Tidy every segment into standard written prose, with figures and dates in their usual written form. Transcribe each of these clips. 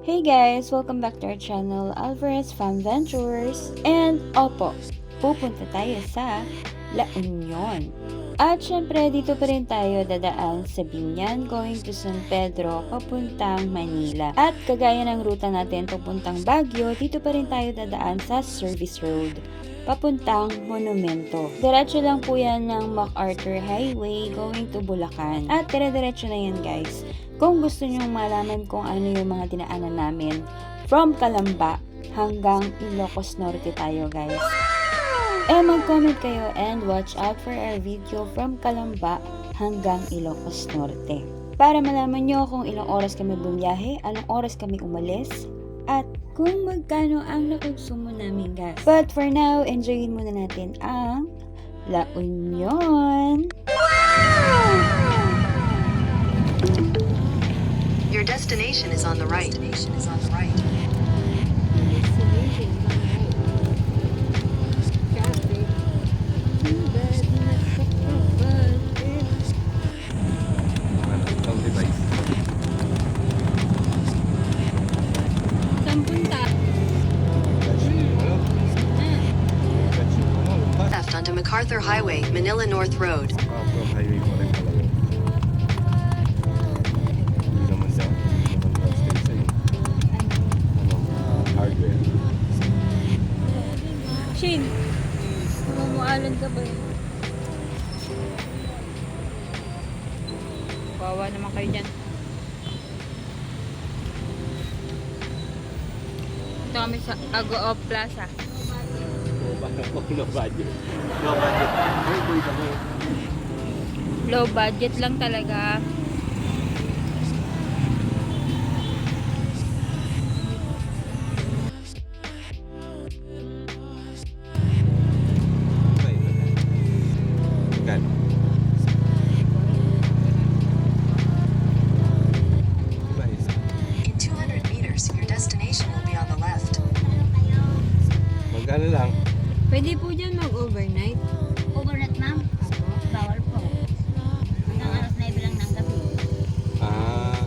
Hey guys! Welcome back to our channel, Alvarez Fam Ventures. And opo, pupunta tayo sa La Union. At syempre, dito pa rin tayo dadaan sa Biñan going to San Pedro papuntang Manila. At kagaya ng ruta natin papuntang Baguio, dito pa rin tayo dadaan sa Service Road papuntang Monumento. Diretso lang po yan ng MacArthur Highway going to Bulacan. At dire-diretso na yan guys. Kung gusto nyong malaman kung ano yung mga dinaanan namin from Calamba hanggang Ilocos Norte tayo guys. Mag-comment kayo and watch out for our video from Calamba hanggang Ilocos Norte. Para malaman nyo kung ilang oras kami bumiyahe, anong oras kami umalis, at kung magkano ang nakonsumo namin gas. But for now, enjoyin muna natin ang La Union. Your destination is on the right. Left onto MacArthur Highway, Manila North Road. Shane, mamumualan ka ba yun? Wawa naman kayo dyan. Ito kami sa Agoo Plaza. No budget. Low budget lang talaga. In 200 meters, your destination will be on the left. Magkano lang? Pwede po dyan mag-overnight. Overnight, ma'am? Bawal po. Hanggang alas 9 lang ng gabi. Ah,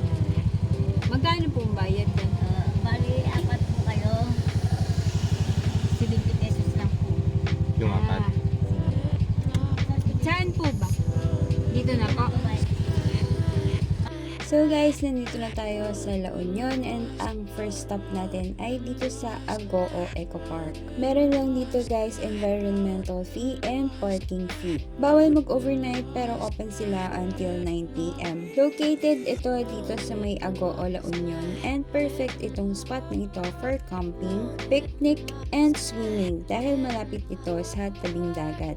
Magkano po ang bayad dyan? Bali, apat po kayo. 70 pesos lang po. yung apat. Saan po ba? Dito na po. So guys, nandito na tayo sa La Union and ang first stop natin ay dito sa Agoo Eco Park. Meron lang dito guys environmental fee and parking fee. Bawal mag-overnight pero open sila until 9 p.m. Located ito dito sa may Agoo La Union and perfect itong spot na ito for camping, picnic, and swimming dahil malapit ito sa tabing dagat.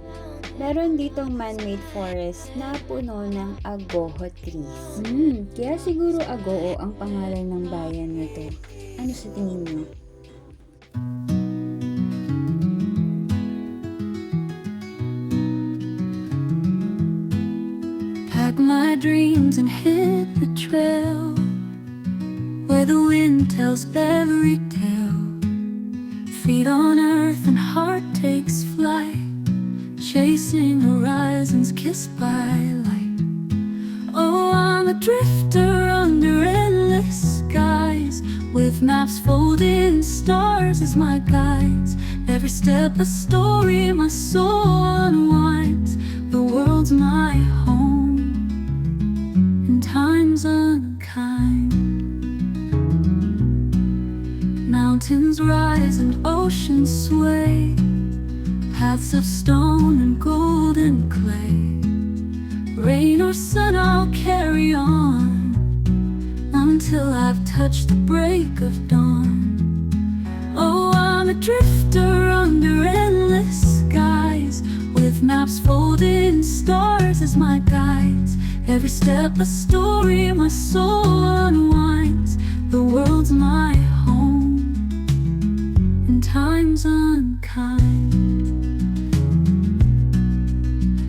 Meron ditong man-made forest na puno ng agoho trees. Kaya siguro Agoo ang pangalan ng bayan na to. Ano sa tingin nyo? Pack my dreams and hit the trail where the wind tells every tale. Feet on earth and heart takes flight, chasing horizons kissed by light. Oh, I'm a drifter under endless skies, with maps folded in stars as my guides. Every step a story, my soul unwinds. The world's my home, and time's unkind. Mountains rise and oceans sway, paths of stone and golden clay. Rain or sun, I'll carry on until I've touched the break of dawn. Oh, I'm a drifter under endless skies, with maps folded in stars as my guides. Every step a story, my soul unwinds. The world's my home, and time's unkind.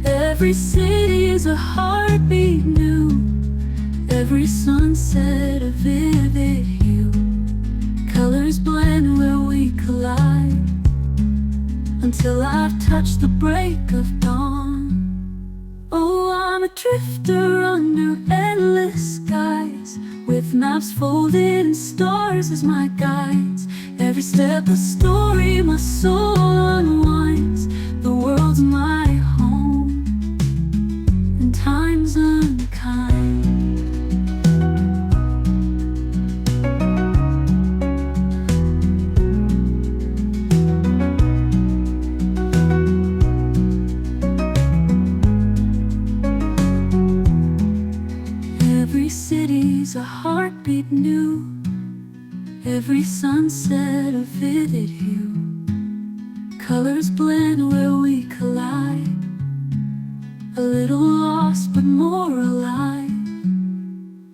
Every city is a heartbeat new, every sunset a vivid hue. Colors blend where we collide, until I've touched the break of dawn. Oh, I'm a drifter under endless skies, with maps folded in stars stars as my guides. Every step a story, my soul unwinds. The world's my home, and time's unkind. Every city's a heartbeat new. Every sunset a vivid hue. Colors blend where we collide. A little lost but more alive.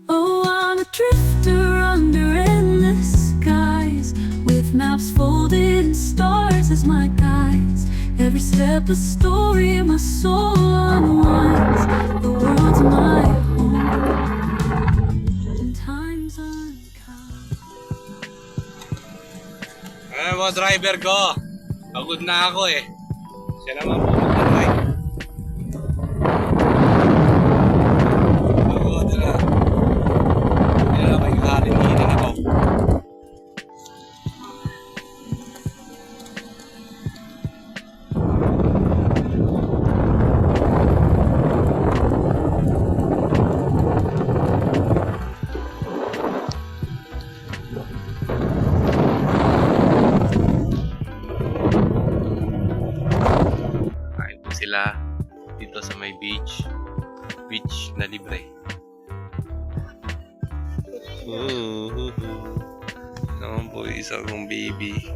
Oh, I'm a drifter under endless skies, with maps folded and stars as my guides. Every step a story, my soul unwinds. The world's my home, and time's unkind. Ano mo, driver ko? Pagod na ako eh. Siya naman po mag-drive. Pagod na. Kaya na may kahalin-hinin ako. Kain po sila dito sa may beach na libre. Naman po isa kong baby.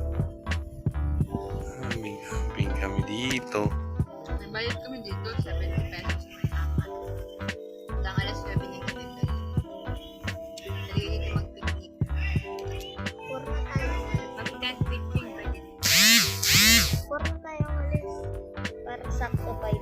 Camping kami dito. May bayad kami dito, 70 pesos may apat. Hanggang alas 9 ng gabi. Nalili dito mag-picnic. Mag-tent picnic pwede dito. Puro tayong alis para sakto 5.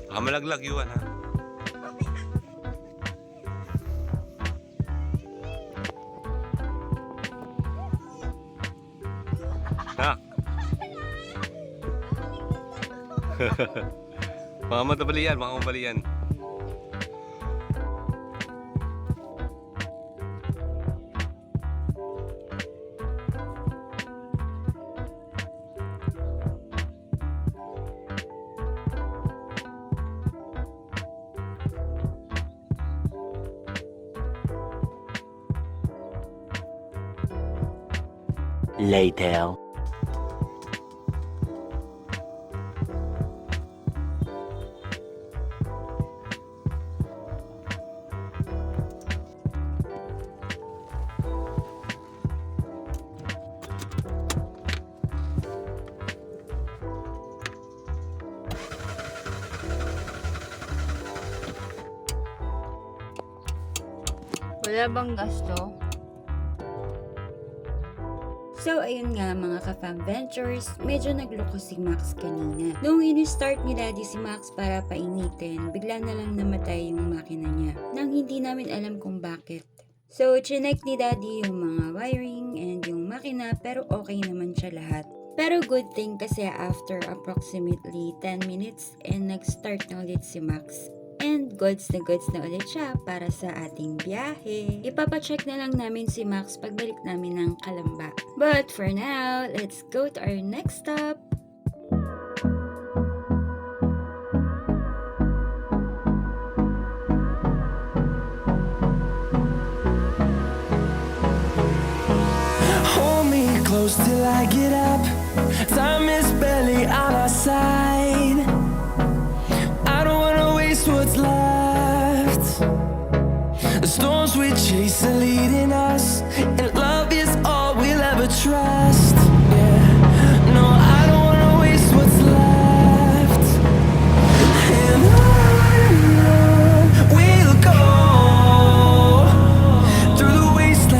Baka malaglag yun ha. Nak. Mga matabalian, mga mabalian. Later. Wala bang gasto? So, ayun nga mga ka-fam ventures, medyo nagloko si Max kanina. Nung ini-start ni Daddy si Max para painitin, bigla na lang namatay yung makina niya, nang hindi namin alam kung bakit. So, chinek ni Daddy yung mga wiring and yung makina, pero okay naman siya lahat. Pero good thing kasi after approximately 10 minutes and nag-start na ulit si Max. And goods na ulit siya para sa ating biyahe. Ipapacheck na lang namin si Max pagbalik namin ng Calamba. But for now, let's go to our next stop. Hold me close till I get up. Time is barely on our side. I don't wanna waste what's left. The storms we chase are leading us, and love is all we'll ever trust. Yeah, no, I don't wanna waste what's left. And on we'll go through the wasteland.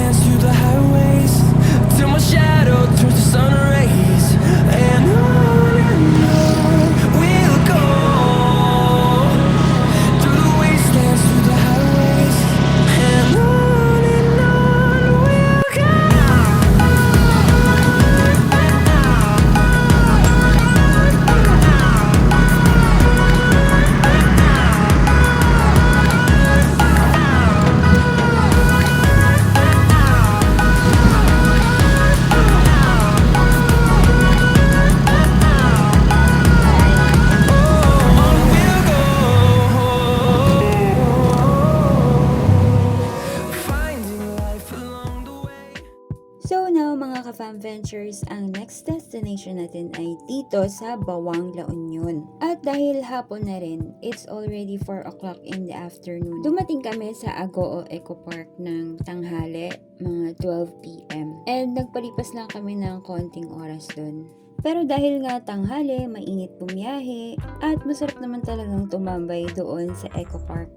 So now mga ka-fam ventures, ang next destination natin ay dito sa Bawang, La Union. At dahil hapon na rin, it's already 4 o'clock in the afternoon. Dumating kami sa Agoo Eco Park ng tanghali, mga 12 p.m. And nagpalipas lang kami ng konting oras dun. Pero dahil nga tanghali, mainit bumiyahe, at masarap naman talagang tumambay doon sa Eco Park.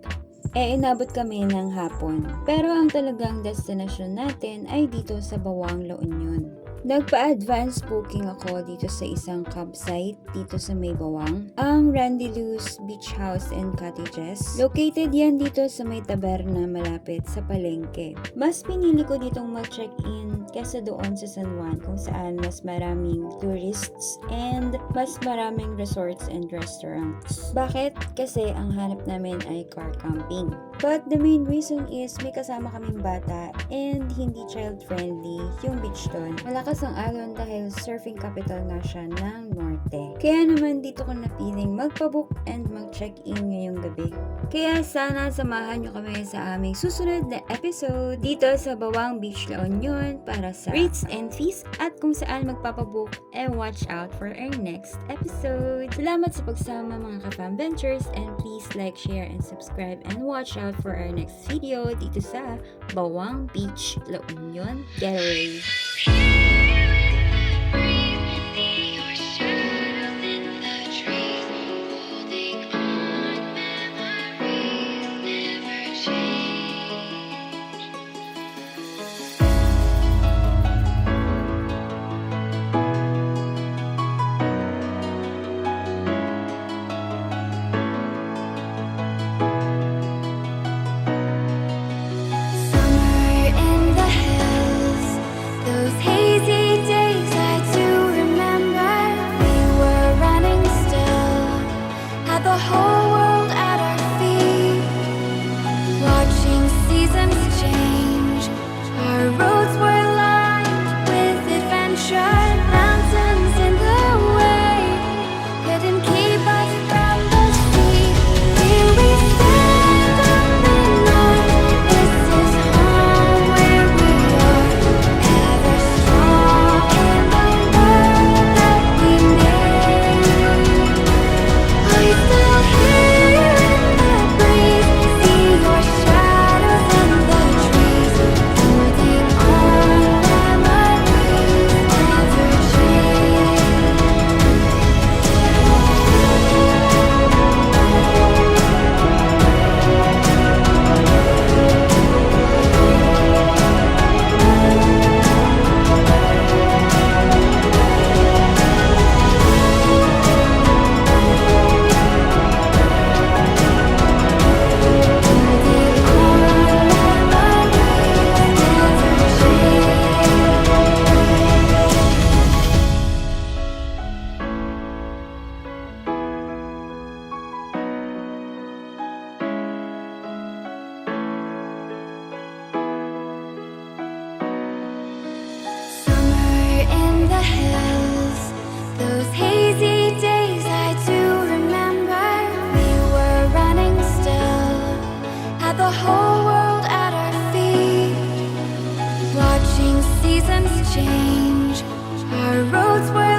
Inabot kami ng hapon. Pero ang talagang destination natin ay dito sa Bawang, La Union. Nagpa-advance booking ako dito sa isang campsite dito sa May Bawang, ang Randy Luz Beach House and Cottages. Located yan dito sa may taberna malapit sa palengke. Mas pinili ko ditong mag-check-in kesa doon sa San Juan kung saan mas maraming tourists and mas maraming resorts and restaurants. Bakit? Kasi ang hanap namin ay car camping. But the main reason is may kasama kaming bata and hindi child-friendly yung beach doon. Malakas ang alon dahil surfing capital nga siya ng Norte. Kaya naman dito ko napiling magpabook and mag-check-in ngayong gabi. Kaya sana samahan nyo kami sa aming susunod na episode dito sa Bawang Beach, La Union para sa rates and fees at kung saan magpapabook and watch out for our next episode. Salamat sa pagsama mga ka-fam ventures and please like, share, and subscribe and watch out for our next video dito sa Bawang Beach, La Union Getaway. Summer in the hills, those hazy days I do remember. We were running still, had the whole world at our feet, watching seasons change. Our roads were lined with adventure, mountains in the way couldn't keep us from the sea. Here we stand on the north. This is home where we are, ever strong in the world that we made. I still hear in the breeze, see your shadows in the trees, holding on memories never change. Summer in the hills, those hazy days I do remember. We were running still, had the whole world at our feet, watching seasons change. Our roads were